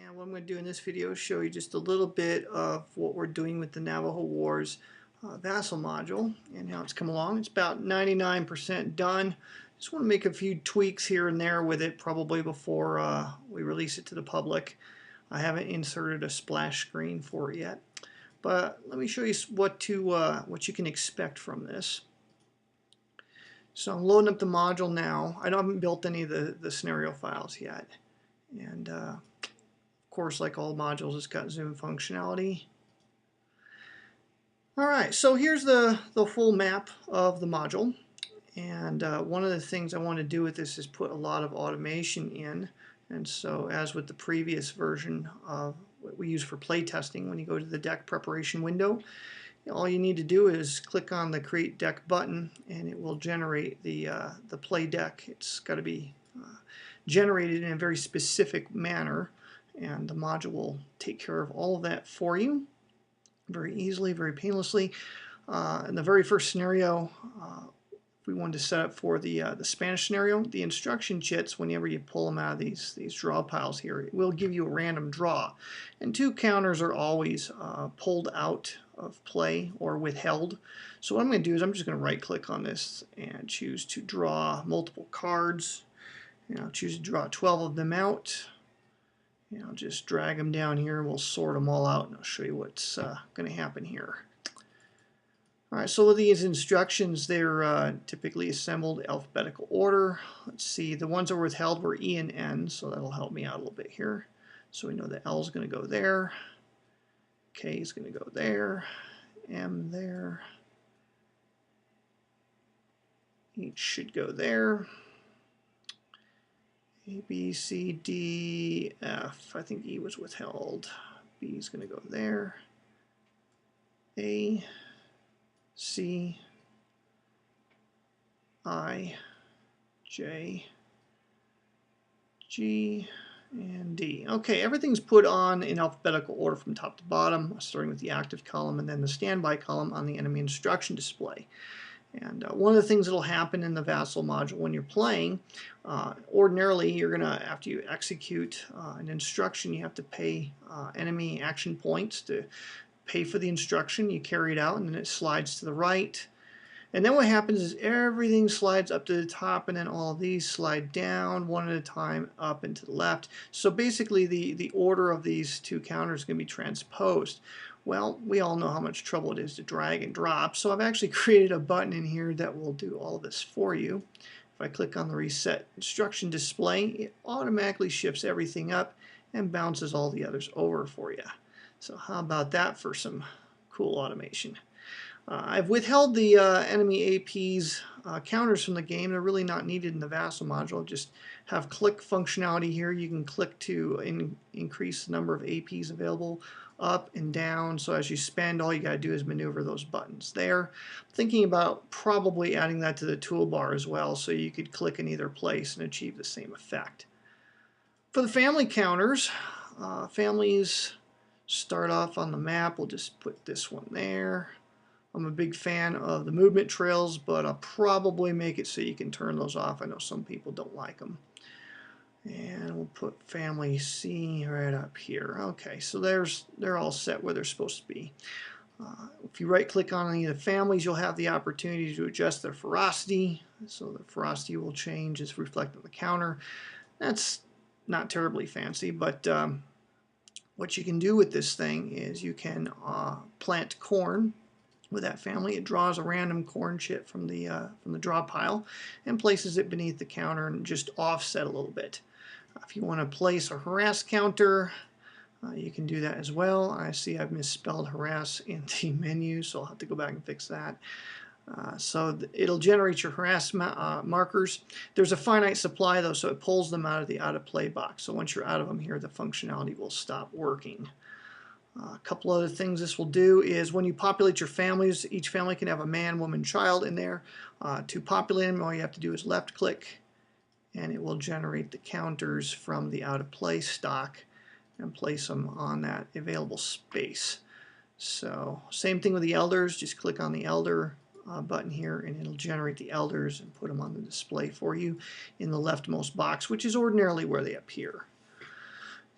And what I'm going to do in this video is show you just a little bit of what we're doing with the Navajo Wars Vassal module and how it's come along. It's about 99% done. Just want to make a few tweaks here and there with it probably before we release it to the public. I haven't inserted a splash screen for it yet, but let me show you what you can expect from this. So I'm loading up the module now. I haven't built any of the scenario files yet, and of course, like all modules, it's got zoom functionality. Alright, so here's the full map of the module, and one of the things I want to do with this is put a lot of automation in. And so, as with the previous version of what we use for playtesting, when you go to the deck preparation window, all you need to do is click on the create deck button and it will generate the play deck. It's got to be generated in a very specific manner, and the module will take care of all of that for you very easily, very painlessly. In the very first scenario, if we wanted to set up for the Spanish scenario, the instruction chits, whenever you pull them out of these draw piles here, it will give you a random draw. And two counters are always pulled out of play or withheld. So what I'm going to do is I'm just going to right click on this and choose to draw multiple cards. And I'll choose to draw 12 of them out. And I'll just drag them down here and we'll sort them all out, and I'll show you what's going to happen here. Alright, so with these instructions, they're typically assembled in alphabetical order. Let's see, the ones that were withheld were E and N, so that'll help me out a little bit here. So we know that L is going to go there, K is going to go there, M there, H should go there, A, B, C, D, F. I think E was withheld. B is going to go there. A, C, I, J, G, and D. Okay, everything's put on in alphabetical order from top to bottom, starting with the active column and then the standby column on the enemy instruction display. And one of the things that will happen in the Vassal module when you're playing, ordinarily you're going to, after you execute an instruction, you have to pay enemy action points to pay for the instruction. You carry it out and then it slides to the right. And then what happens is everything slides up to the top, and then all of these slide down one at a time up and to the left. So basically the order of these two counters is going to be transposed. Well, we all know how much trouble it is to drag and drop, so I've actually created a button in here that will do all of this for you. If I click on the reset instruction display, it automatically shifts everything up and bounces all the others over for you. So how about that for some cool automation? I've withheld the enemy AP's counters from the game. They're really not needed in the Vassal module. Just have click functionality here. You can click to increase the number of APs available up and down. So as you spend, all you got to do is maneuver those buttons there. Thinking about probably adding that to the toolbar as well, so you could click in either place and achieve the same effect. For the family counters, families start off on the map. We'll just put this one there. I'm a big fan of the movement trails, but I'll probably make it so you can turn those off. I know some people don't like them. And we'll put family C right up here. Okay, so they're all set where they're supposed to be. If you right click on any of the families, you'll have the opportunity to adjust their ferocity. So the ferocity will change as reflected on the counter. That's not terribly fancy, but what you can do with this thing is you can plant corn with that family. It draws a random corn chip from the draw pile and places it beneath the counter and just offset a little bit. If you want to place a harass counter, you can do that as well. I see I've misspelled harass in the menu, so I'll have to go back and fix that. So it'll generate your harass markers. There's a finite supply though, so it pulls them out of the out of play box. So once you're out of them here, the functionality will stop working. A couple other things this will do is when you populate your families, each family can have a man, woman, child in there. To populate them, all you have to do is left click and it will generate the counters from the out of play stock and place them on that available space. So same thing with the elders, just click on the elder button here and it'll generate the elders and put them on the display for you in the leftmost box, which is ordinarily where they appear.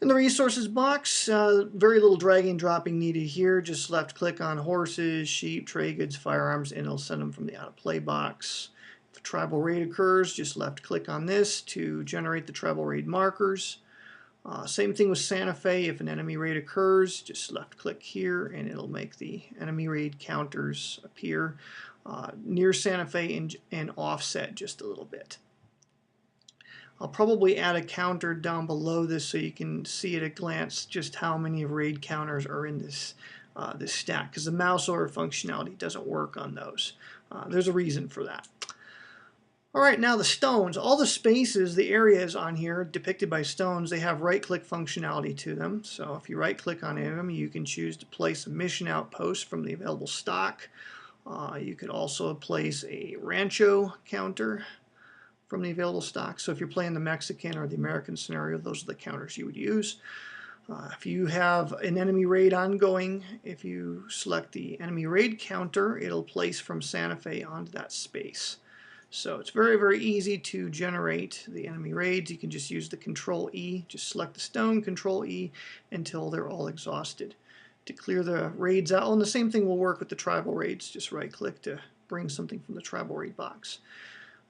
In the resources box, very little dragging and dropping needed here. Just left click on horses, sheep, trade goods, firearms, and it'll send them from the out of play box. If a tribal raid occurs, just left click on this to generate the tribal raid markers. Same thing with Santa Fe. If an enemy raid occurs, just left click here and it'll make the enemy raid counters appear near Santa Fe and offset just a little bit. I'll probably add a counter down below this so you can see at a glance just how many raid counters are in this this stack, because the mouse over functionality doesn't work on those. There's a reason for that. Alright, now the stones. All the spaces, the areas on here depicted by stones, they have right-click functionality to them. So if you right-click on any of them, you can choose to place a mission outpost from the available stock. You could also place a rancho counter from the available stock. So if you're playing the Mexican or the American scenario, those are the counters you would use. If you have an enemy raid ongoing, if you select the enemy raid counter, it'll place from Santa Fe onto that space. So it's very, very easy to generate the enemy raids. You can just use the Control E, just select the stone, Control E, until they're all exhausted. To clear the raids out, and the same thing will work with the tribal raids. Just right click to bring something from the tribal raid box.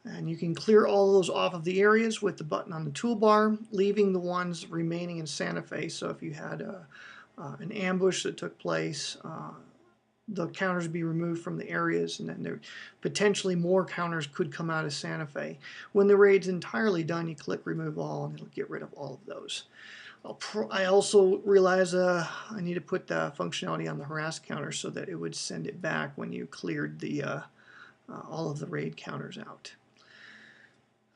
And you can clear all those off of the areas with the button on the toolbar, leaving the ones remaining in Santa Fe. So if you had an ambush that took place, the counters would be removed from the areas, and then there potentially more counters could come out of Santa Fe. When the raid's entirely done, you click remove all and it'll get rid of all of those. I also realize I need to put the functionality on the harass counter so that it would send it back when you cleared the all of the raid counters out.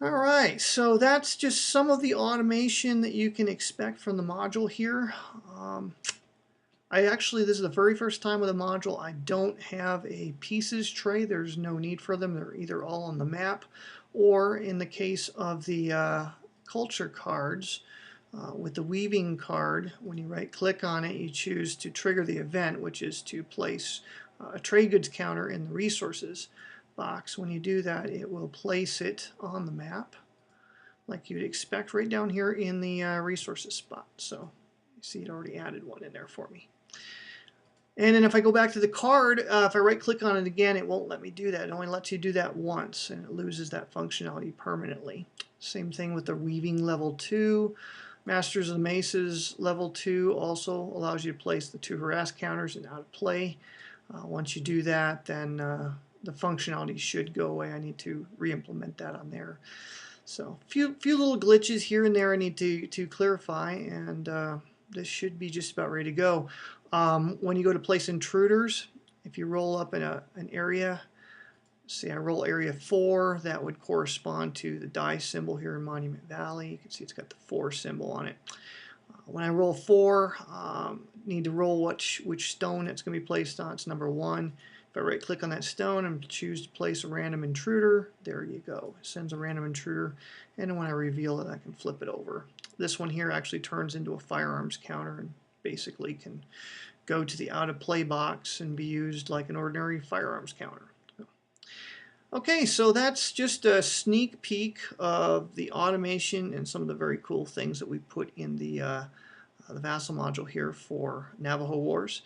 Alright, so that's just some of the automation that you can expect from the module here. This is the very first time with a module I don't have a pieces tray. There's no need for them. They're either all on the map, or in the case of the culture cards, with the weaving card, when you right click on it, you choose to trigger the event, which is to place a trade goods counter in the resources box. When you do that, it will place it on the map like you'd expect right down here in the resources spot. So you see it already added one in there for me. And then if I go back to the card, if I right click on it again, it won't let me do that. It only lets you do that once, and it loses that functionality permanently. Same thing with the weaving level 2. Masters of the Maces level 2 also allows you to place the 2 harass counters in out of play. Once you do that, then the functionality should go away. I need to re-implement that on there. So few little glitches here and there I need to clarify, and this should be just about ready to go. When you go to place intruders, if you roll up in an area, say I roll area 4, that would correspond to the die symbol here in Monument Valley. You can see it's got the 4 symbol on it. When I roll 4, need to roll which stone it's going to be placed on. It's number 1. If I right click on that stone and choose to place a random intruder, there you go. It sends a random intruder, and when I reveal it, I can flip it over. This one here actually turns into a firearms counter and basically can go to the out of play box and be used like an ordinary firearms counter. Okay, so that's just a sneak peek of the automation and some of the very cool things that we put in the Vassal module here for Navajo Wars.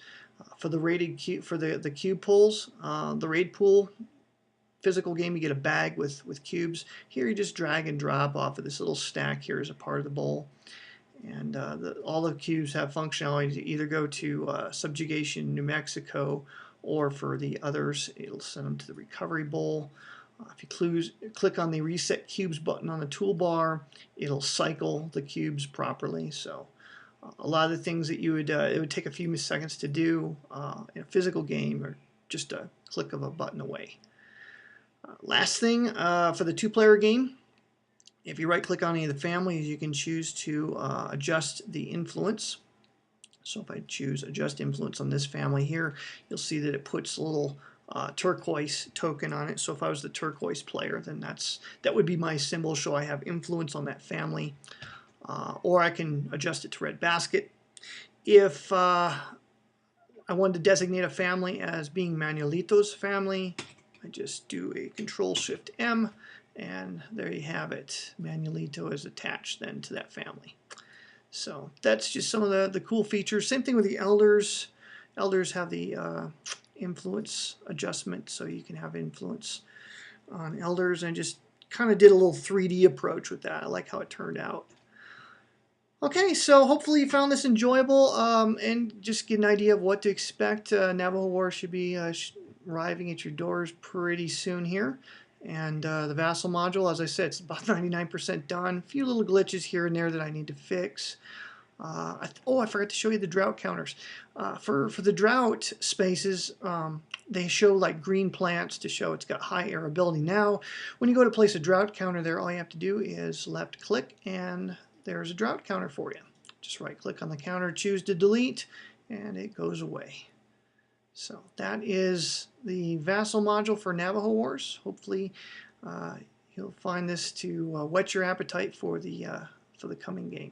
For the rated for the cube pulls, the raid pool physical game, you get a bag with cubes. Here you just drag and drop off of this little stack here as a part of the bowl. And all the cubes have functionality to either go to Subjugation New Mexico, or for the others, it'll send them to the Recovery Bowl. If you click on the Reset Cubes button on the toolbar, it'll cycle the cubes properly. So a lot of the things that you would, it would take a few seconds to do in a physical game, or just a click of a button away. Last thing, for the 2-player game, if you right-click on any of the families, you can choose to adjust the influence. So if I choose Adjust Influence on this family here, you'll see that it puts a little turquoise token on it. So if I was the turquoise player, then that would be my symbol, so I have influence on that family. Or I can adjust it to red basket. If I wanted to designate a family as being Manuelito's family, I just do a Control-Shift-M, and there you have it. Manuelito is attached then to that family. So that's just some of the cool features. Same thing with the elders. Elders have the influence adjustment, so you can have influence on elders, and just kind of did a little 3D approach with that. I like how it turned out. Okay, so hopefully you found this enjoyable, and just get an idea of what to expect. Navajo Wars should be arriving at your doors pretty soon here. And the Vassal module, as I said, it's about 99% done. A few little glitches here and there that I need to fix. I forgot to show you the drought counters. For the drought spaces, they show like green plants to show it's got high arability. Now, when you go to place a drought counter there, all you have to do is left click, and there's a drought counter for you. Just right click on the counter, choose to delete, and it goes away. So that is the Vassal module for Navajo Wars. Hopefully you'll find this to whet your appetite for the coming game.